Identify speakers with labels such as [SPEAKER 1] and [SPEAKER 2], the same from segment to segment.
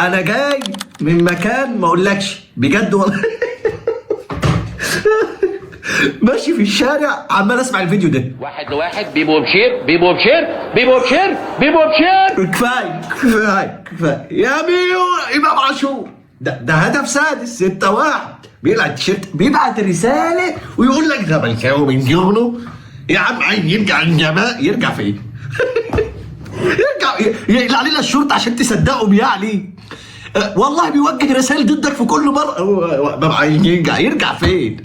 [SPEAKER 1] انا جاي من مكان ما اقولكش بجد والله. ماشي في الشارع عمال اسمع الفيديو ده،
[SPEAKER 2] واحد لواحد، بيبو بشير بيبو بشير بيبو بشير بيبو بشير.
[SPEAKER 1] كفايه كفايه كفايه يا بيو امام عاشور. ده هدف سادس 6-1 بيقلع التيشيرت بيبعت رساله ويقول لك زملكاوي من جغنه. يا عم عين يرجع النعماء، يرجع فين؟ يرجع يقلع لنا الشرطه عشان تصدقهم يعني. والله بيوجه رسائل ضدك في كل مره. يرجع فين؟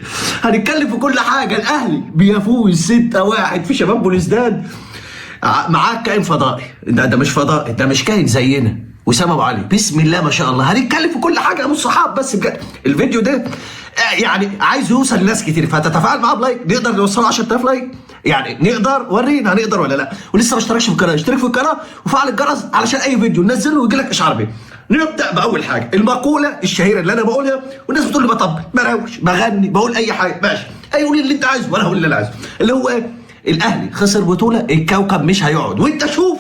[SPEAKER 1] هنتكلم في كل حاجه. الاهلي بيفوز 6-1 في شباب بوليسداد. معاك كائن فضائي. ده مش فضائي، ده مش كائن زينا. وسام ابو علي بسم الله ما شاء الله. هنتكلم في كل حاجه يا ابو الصحاب. بس بجد الفيديو ده يعني عايز يوصل لناس كتير، فتتفاعل معاه بلايك. نقدر نوصله 10,000 لايك يعني؟ نقدر؟ ورينا هنقدر ولا لا. ولسه ما اشتركش في القناه، اشترك في القناه وفعل الجرس علشان اي فيديو ننزله ويجي لك اشعار بيه. نبدا باول حاجه، المقوله الشهيره اللي انا بقولها والناس بتقول لي بطبل بروش بغني بقول اي حاجه. ماشي، اي قول اللي انت عايزه وانا هقول اللي انا عايزه. اللي هو ايه؟ الاهلي خسر بطوله، الكوكب مش هيقعد. وانت شوف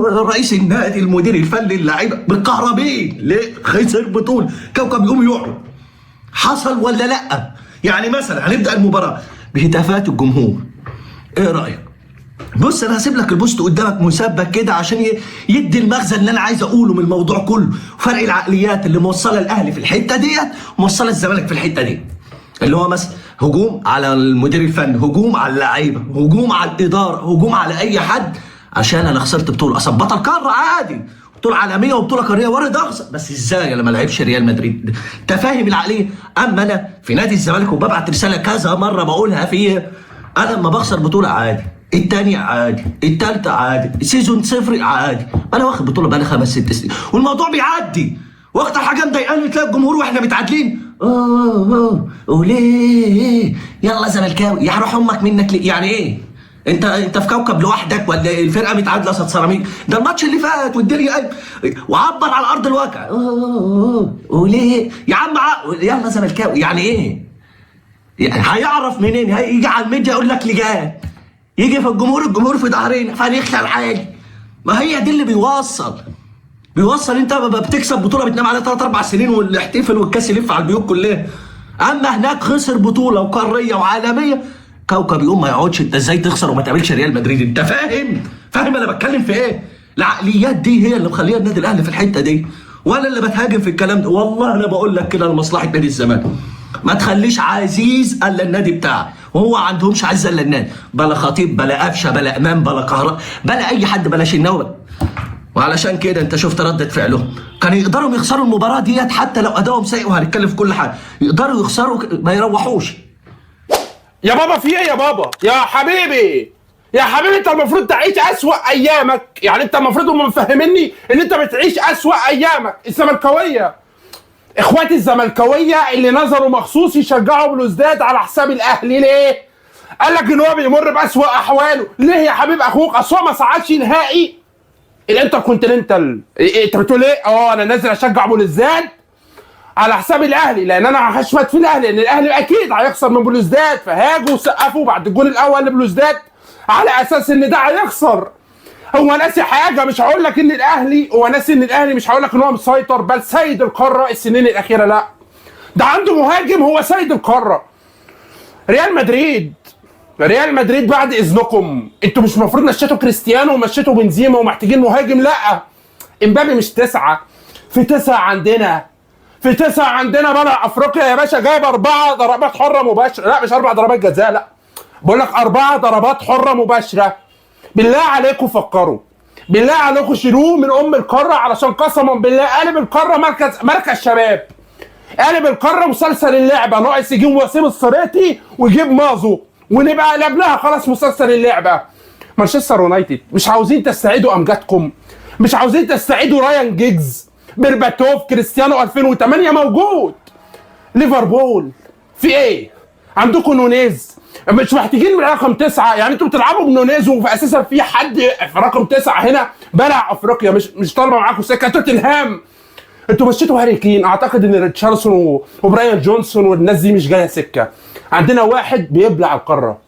[SPEAKER 1] رئيس النادي، المدير الفني، اللعيبه بالكهربين ليه خسر بطوله، كوكب يقوم يقعد. حصل ولا لا؟ يعني مثلا هنبدا المباراه بهتافات الجمهور. ايه رايك؟ بص انا هسيب لك البوست قدامك مثبت كده عشان يدي المغزى اللي انا عايز اقوله من الموضوع كله. فرق العقليات اللي موصله الاهلي في الحته ديت وموصله الزمالك في الحته دي. اللي هو مثلا هجوم على المدير الفني، هجوم على اللعيبه، هجوم على الاداره، هجوم على اي حد عشان انا خسرت بطوله. اصل بطل قاره عادي، بطوله عالميه وبطوله قاريه وارد اخسر، بس ازاي انا ما لعبش ريال مدريد؟ انت فاهم العقليه؟ اما انا في نادي الزمالك وببعت رساله كذا مره بقولها فيها، انا لما بخسر بطوله عادي، الثانيه عادي، الثالثه عادي، سيزون 0 عادي. انا واخد بطوله بقالي 5-6 سنين والموضوع بيعدي. واكتر حاجه مضايقاني تلاقي الجمهور واحنا متعادلين وليه يلا زملكاوي يا روح امك منك ليه؟ يعني ايه؟ انت في كوكب لوحدك ولا الفرقه متعادله قصاد سيراميكا؟ ده الماتش اللي فات والدنيا وعبر على ارض الواقع. وليه يا عم يلا زملكاوي يعني ايه؟ هيعرف منين؟ هيجي على الميديا يقول لك لجان، يجي في الجمهور في ظهرنا فنخلع الحاجه. ما هي دي اللي بيوصل. انت بتكسب بطوله بتنام عليها 3-4 سنين والاحتفال والكاس يلف على البيوت كلها. اما هناك خسر بطوله وقاريه وعالميه، كوكب يقوم ما يقعدش. انت ازاي تخسر وما تقابلش ريال مدريد؟ انت فاهم انا بتكلم في ايه؟ العقليات دي هي اللي مخليه النادي الاهلي في الحته دي، وانا اللي بتهاجم في الكلام ده. والله انا بقول لك كده لمصلحه نادي الزمالك، ما تخليش عزيز الا النادي بتاعك، وهو عندهمش عزيز الا النادي. بلا خطيب بلا قفشه بلا امام بلا كهرباء بلا اي حد بلا شناوي. وعلشان كده انت شفت ردة فعلهم. كانوا يقدروا يخسروا المباراه ديت حتى لو ادائهم سيء، وهنتكلم في كل حاجه. يقدروا يخسروا ما يروحوش.
[SPEAKER 3] يا بابا في ايه يا بابا؟ يا حبيبي انت المفروض تعيش اسوأ ايامك. يعني انت المفروض هم مفهميني ان انت بتعيش اسوأ ايامك. الزملكاويه، اخواتي الزملكاويه اللي نزلوا مخصوص يشجعوا بلوزداد على حساب الاهلي. ليه؟ قال لك ان هو بيمر باسوأ احواله. ليه يا حبيب اخوك؟ اصل هو ما صعدش نهائي الانتركونتيننتال. انت بتقول ايه؟ انا نازل اشجع بلوزداد على حساب الاهلي لان انا هشمت في الاهلي، لان الاهلي اكيد هيخسر من بلوزداد. فهاجوا وسقفوا بعد الجول الاول لبلوزداد على اساس ان ده هيخسر. هو ناسي حاجه، مش هقول لك ان الاهلي هو ناسي ان الاهلي، مش هقول لك ان هو مسيطر بل سيد القاره السنين الاخيره. لا، ده عنده مهاجم هو سيد القاره. ريال مدريد بعد اذنكم، انتوا مش المفروض مشيتوا كريستيانو ومشيتوا بنزيما ومحتاجين مهاجم؟ لا، امبابي مش 9 في 9 عندنا. في 9 عندنا بلع افريقيا يا باشا، جايب 4 ضربات حره مباشره. لا مش 4 ضربات جزاء، لا بقول لك 4 ضربات حره مباشره. بالله عليكم فكروا، بالله عليكم شيلوه من القاره، علشان قسما بالله قالب القاره مركز شباب، قالب القاره مسلسل اللعبه. ناقص يجيب وسيم الصريتي ويجيب مازو ونبقى قلبناها خلاص مسلسل اللعبه. مانشستر يونايتد مش عاوزين تستعيدوا امجادكم، مش عاوزين تستعيدوا رايان جيجز، بيرباتوف، كريستيانو 2008 موجود. ليفربول في ايه؟ عندكم نونيز، مش محتاجين من رقم 9. يعني انتوا بتلعبوا بنونيز وفي اساسا في حد في رقم 9 هنا بلع افريقيا، مش طالبه معاكم سكه. توتنهام انتوا مشيتوا هاري كين. اعتقد ان ريتشاردسون وبراين جونسون والناس دي مش جايه سكه. عندنا واحد بيبلع القاره،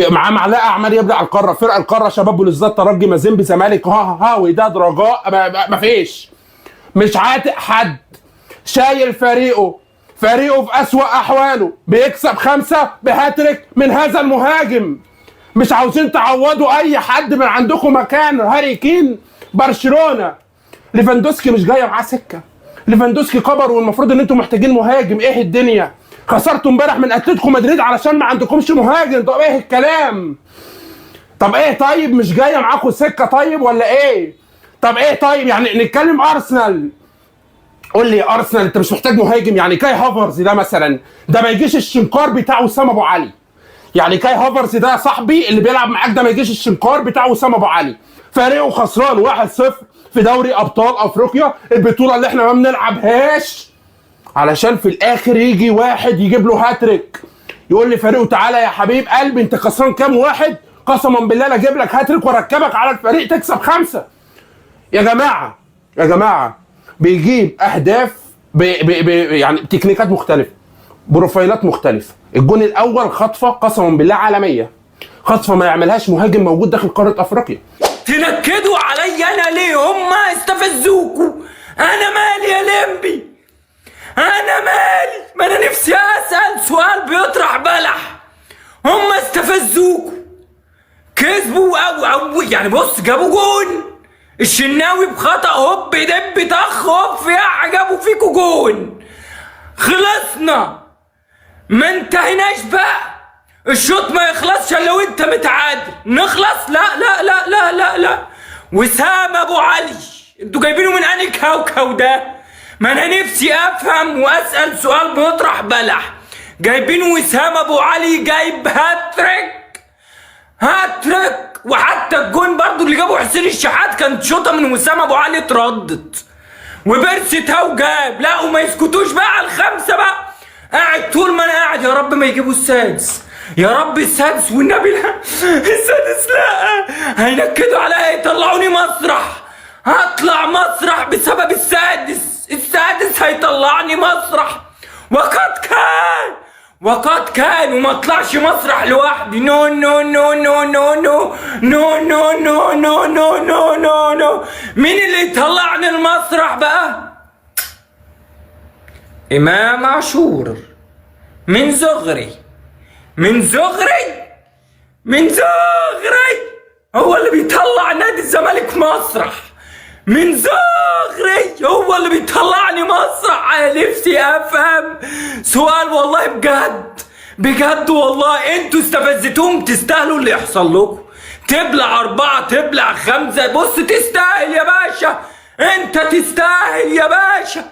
[SPEAKER 3] معاه معلقه عمال يبلع القاره. فرق القاره شباب بلوزداد، ترجي، مازيمبي، زمالك، وداد، رجاء، مفيش مش عاتق حد، شايل فريقه في أسوأ أحواله، بيكسب 5 بهاتريك من هذا المهاجم. مش عاوزين تعوضوا أي حد من عندكم مكان هاري كين. برشلونة ليفاندوسكي مش جاية معاه سكة، ليفاندوسكي كبر والمفروض إن أنتم محتاجين مهاجم. إيه الدنيا؟ خسرتوا امبارح من أتلتيكو مدريد علشان ما عندكمش مهاجم. طب إيه الكلام؟ طب إيه طيب مش جاية معاكم سكة طيب ولا إيه؟ طب إيه طيب يعني نتكلم أرسنال. قول لي ارسنال انت مش محتاج مهاجم؟ يعني كاي هافرز ده مثلا ده ما يجيش الشنكار بتاع وسام ابو علي. يعني كاي هافرز ده صاحبي اللي بيلعب معاك ده ما يجيش الشنكار بتاع وسام ابو علي. فريقه خسران 1-0 في دوري ابطال افريقيا، البطوله اللي احنا ما بنلعبهاش، علشان في الاخر يجي واحد يجيب له هاتريك يقول لي فريقه تعالى يا حبيب قلبي انت خسران كام واحد؟ قسما بالله لا اجيب لك هاتريك واركبك على الفريق تكسب 5. يا جماعه بيجيب اهداف يعني تكنيكات مختلفه، بروفايلات مختلفه. الجون الاول خطفه قسما بالله عالميه، خطفه ما يعملهاش مهاجم موجود داخل قاره افريقيا.
[SPEAKER 4] تنكدوا عليا انا ليه؟ هم استفزوكوا، انا مالي يا لمبي؟ انا مالي؟ ما انا نفسي اسال سؤال بيطرح بلح. هم استفزوكوا، كسبوا او يعني بص جابوا جون الشناوي بخطأ هوب دب طخ هوب يا جابوا فيكوا جون، خلصنا ما انتهيناش بقى. الشوط ما يخلصش الا وانت متعادل. نخلص؟ لا لا لا لا لا لا. وسام ابو علي انتوا جايبينه من انهي كوكب ده؟ ما انا نفسي افهم واسال سؤال بيطرح بلح. جايبينه وسام ابو علي جايب هاتريك، وحتى الجون برضو اللي جابه حسين الشحات كانت شوطه من وسام ابو علي اتردت، وبيرسي تاو جاب. لا وما يسكتوش بقى على ال5 بقى. قاعد طول ما انا قاعد يا رب ما يجيبوا السادس، يا رب السادس والنبي لا السادس لا. هينكدوا عليا يطلعوني مسرح، هطلع مسرح بسبب السادس هيطلعني مسرح. وقد كان وما اطلعش مسرح لوحدي. نو نو نو نو نو نو نو نو نو نو نو نو نو نو. مين اللي يطلعني المسرح بقى؟ امام عاشور. من صغري هو اللي بيطلع نادي الزمالك مسرح. من صغري هو اللي بيطلعني مسرح. نفسي افهم سؤال والله بجد والله. انتوا استفزتوهم، تستاهلوا اللي يحصل لكم. تبلع 4 تبلع 5، بص تستاهل يا باشا، انت تستاهل يا باشا،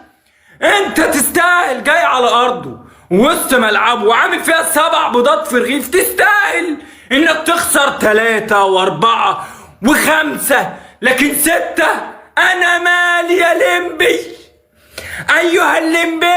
[SPEAKER 4] انت تستاهل. جاي على ارضه وسط ملعبه وعامل فيها 7 بيضات في رغيف. تستاهل انك تخسر 3 و4 و5، لكن 6 انا مالي يا لمبي ايها اللمبي.